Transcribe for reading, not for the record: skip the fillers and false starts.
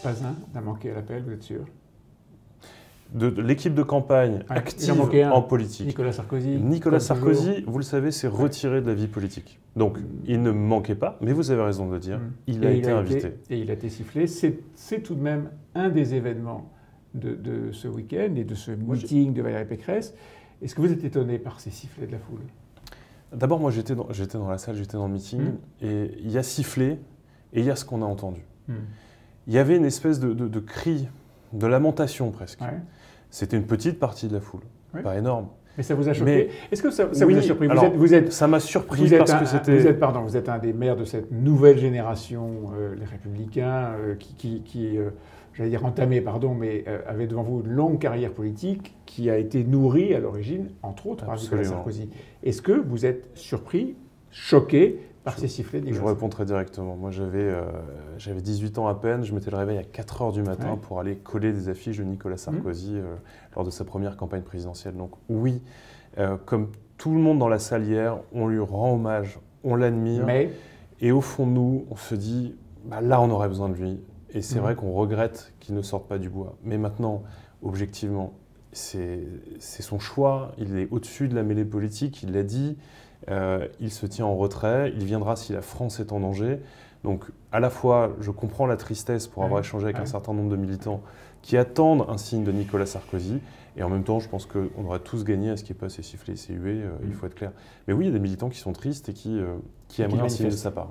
Pas un n'a manqué à l'appel, vous êtes sûr? De l'équipe de campagne active en politique. Nicolas Sarkozy. Nicolas Sarkozy, vous le savez, s'est retiré de la vie politique. Donc, il ne manquait pas, mais vous avez raison de le dire, il a été invité. Et il a été sifflé. C'est tout de même un des événements de ce week-end et de ce meeting de Valérie Pécresse. Est-ce que vous êtes étonné par ces sifflets de la foule? D'abord, moi, j'étais dans la salle, j'étais dans le meeting, et il y a sifflé, et il y a ce qu'on a entendu. Il y avait une espèce de cri, de lamentation presque. Ouais. C'était une petite partie de la foule, pas énorme. Mais ça vous a choqué? Est-ce que ça vous a surpris? Ça m'a surpris parce que c'était... Vous êtes un des maires de cette nouvelle génération, les Républicains, qui j'allais dire entamé, mais avait devant vous une longue carrière politique qui a été nourrie à l'origine, entre autres, par Nicolas Sarkozy. Est-ce que vous êtes surpris, choqué par ces sifflets? Je vous réponds très directement. Moi, j'avais 18 ans à peine. Je mettais le réveil à 4 h du matin pour aller coller des affiches de Nicolas Sarkozy lors de sa première campagne présidentielle. Donc oui, comme tout le monde dans la salle hier, on lui rend hommage, on l'admire. Et au fond de nous, on se dit, bah, là, on aurait besoin de lui. Et c'est vrai qu'on regrette qu'il ne sorte pas du bois. Mais maintenant, objectivement, c'est son choix. Il est au-dessus de la mêlée politique, il l'a dit. Il se tient en retrait, il viendra si la France est en danger. Donc à la fois, je comprends la tristesse pour avoir échangé avec un certain nombre de militants qui attendent un signe de Nicolas Sarkozy, et en même temps, je pense qu'on aurait tous gagné à ce qu'il n'y ait pas ces sifflets et ces huées, il faut être clair. Mais oui, il y a des militants qui sont tristes et qui aimeraient un signe de sa part.